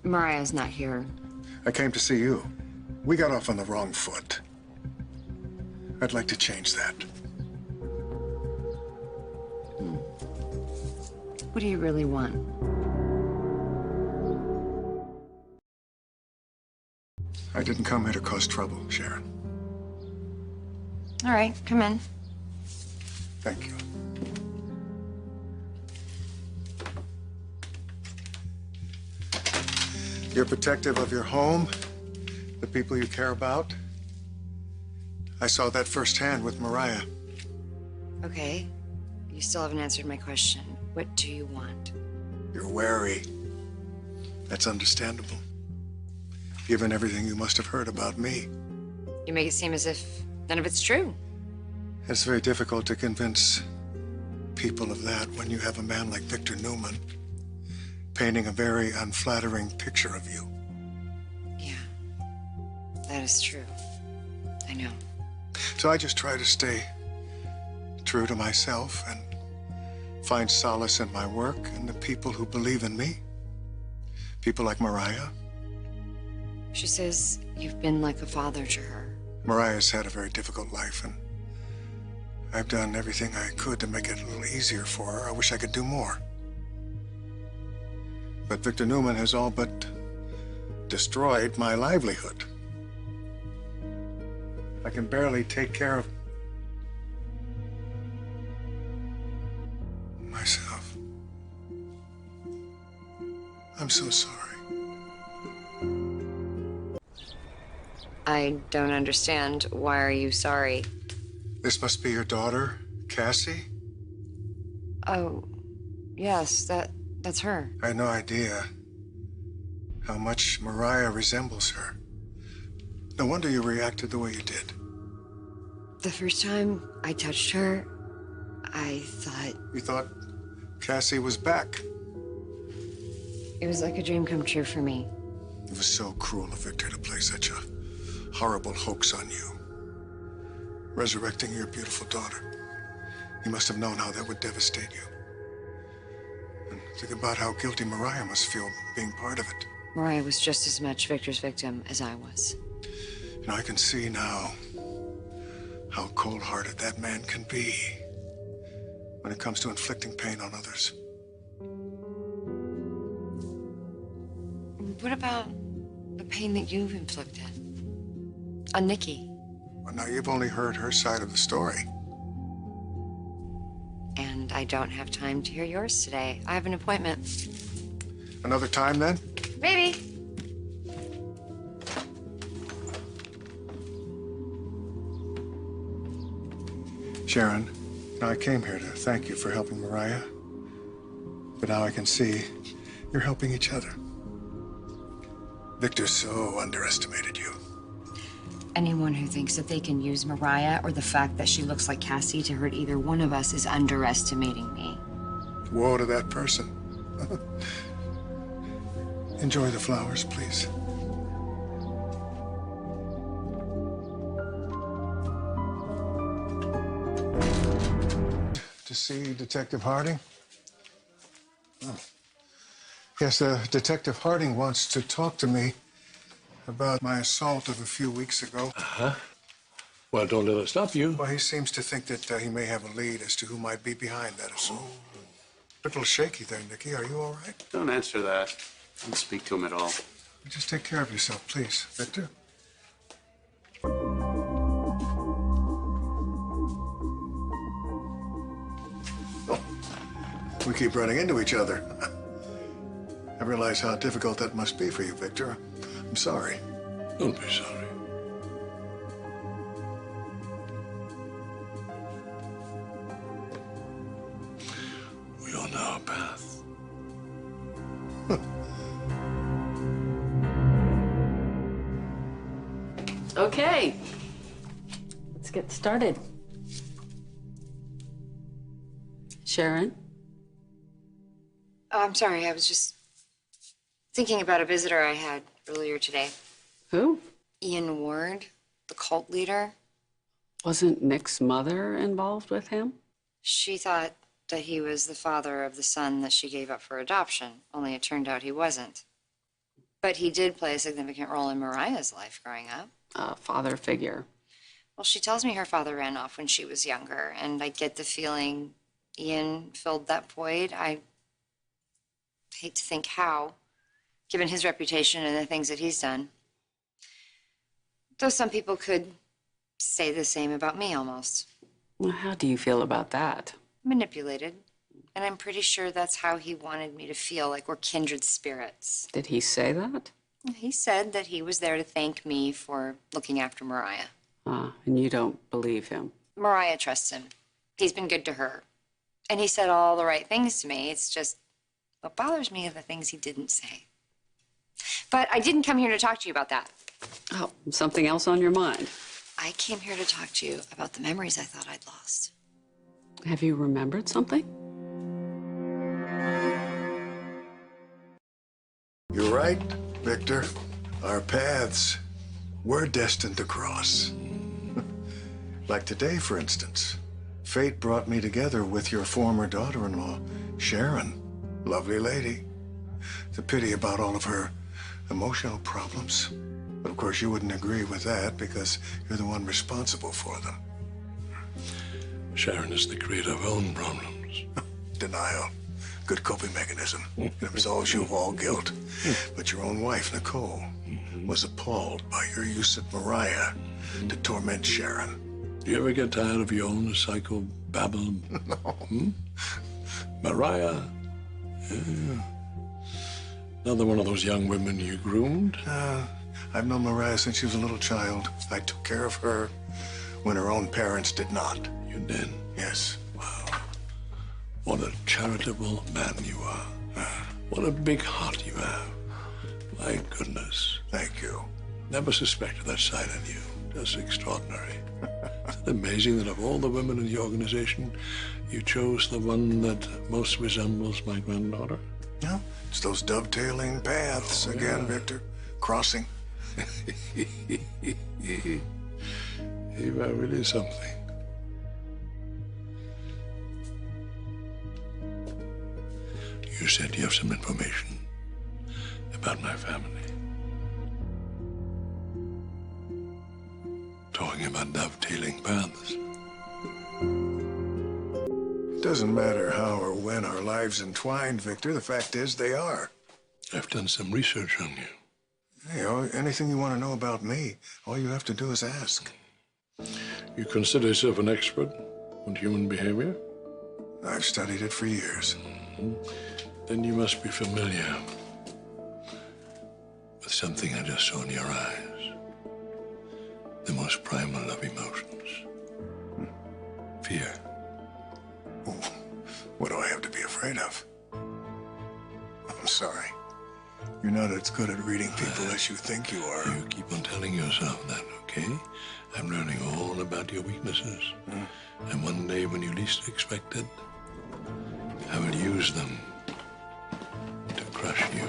Mariah's not here. I came to see you. We got off on the wrong foot. I'd like to change that. What do you really want? I didn't come here to cause trouble, Sharon. All right, come in. Thank you. You're protective of your home, the people you care about. I saw that firsthand with Mariah. Okay. You still haven't answered my question. What do you want? You're wary. That's understandable, given everything you must have heard about me. You make it seem as if none of it's true. It's very difficult to convince people of that when you have a man like Victor Newman painting a very unflattering picture of you. Yeah, that is true. I know. So I just try to stay true to myself and find solace in my work and the people who believe in me. People like Mariah. She says you've been like a father to her. Mariah's had a very difficult life, and I've done everything I could to make it a little easier for her. I wish I could do more. But Victor Newman has all but destroyed my livelihood. I can barely take care of myself. I'm so sorry. I don't understand. Why are you sorry? This must be your daughter, Cassie? Oh, yes, that's her. I had no idea how much Mariah resembles her. No wonder you reacted the way you did. The first time I touched her, I thought... You thought Cassie was back. It was like a dream come true for me. It was so cruel of Victor to play such a horrible hoax on you. Resurrecting your beautiful daughter. He must have known how that would devastate you. And think about how guilty Mariah must feel being part of it. Mariah was just as much Victor's victim as I was. And I can see now how cold-hearted that man can be when it comes to inflicting pain on others. What about the pain that you've inflicted on Nikki? Well, now you've only heard her side of the story. And I don't have time to hear yours today. I have an appointment. Another time, then? Maybe. Sharon, I came here to thank you for helping Mariah. But now I can see you're helping each other. Victor so underestimated you. Anyone who thinks that they can use Mariah or the fact that she looks like Cassie to hurt either one of us is underestimating me. Woe to that person. Enjoy the flowers, please. To see Detective Harding? Oh. Yes, Detective Harding wants to talk to me about my assault of a few weeks ago. Uh-huh. Well, don't let it stop you. Well, he seems to think that he may have a lead as to who might be behind that assault. A little shaky there, Nikki. Are you all right? Don't answer that. Don't speak to him at all. Just take care of yourself, please. Victor? Oh, we keep running into each other. I realize how difficult that must be for you, Victor. I'm sorry. Don't be sorry. We all know our path. Okay, let's get started. Sharon? Oh, I'm sorry. I was just thinking about a visitor I had earlier today. Who? Ian Ward, the cult leader. Wasn't Nick's mother involved with him? She thought that he was the father of the son that she gave up for adoption, only it turned out he wasn't. But he did play a significant role in Mariah's life growing up. A father figure. Well, she tells me her father ran off when she was younger, and I get the feeling Ian filled that void. I hate to think how, given his reputation and the things that he's done. Though some people could say the same about me, almost. Well, how do you feel about that? Manipulated. And I'm pretty sure that's how he wanted me to feel, like we're kindred spirits. Did he say that? He said that he was there to thank me for looking after Mariah. And you don't believe him? Mariah trusts him. He's been good to her. And he said all the right things to me. It's just what bothers me are the things he didn't say. But I didn't come here to talk to you about that. Oh, something else on your mind? I came here to talk to you about the memories I thought I'd lost. Have you remembered something? You're right, Victor. Our paths were destined to cross. Like today, for instance. Fate brought me together with your former daughter-in-law, Sharon. Lovely lady. It's a pity about all of her emotional problems. But of course, you wouldn't agree with that because you're the one responsible for them. Sharon is the creator of her own problems. Denial. Good coping mechanism. It absolves you of all guilt. But your own wife, Nicole, was appalled by your use of Mariah to torment Sharon. Do you ever get tired of your own psychobabble? No. Mariah? Yeah. Another one of those young women you groomed? I've known Mariah since she was a little child. I took care of her when her own parents did not. You did? Yes. Wow. What a charitable man you are. What a big heart you have. My goodness. Thank you. Never suspected that side in you. Just extraordinary. Isn't it amazing that of all the women in the organization, you chose the one that most resembles my granddaughter? Yeah, it's those dovetailing paths again, Victor. Crossing. You are really something. You said you have some information about my family. Talking about dovetailing paths. It doesn't matter how or when our lives entwined, Victor. The fact is, they are. I've done some research on you. You know, anything you want to know about me, all you have to do is ask. You consider yourself an expert on human behavior? I've studied it for years. Then you must be familiar with something I just saw in your eyes. The most primal of emotions. Fear. Oh, what do I have to be afraid of? I'm sorry. You're not as good at reading people as you think you are. You keep on telling yourself that, okay? I'm learning all about your weaknesses. And one day when you least expect it, I will use them to crush you.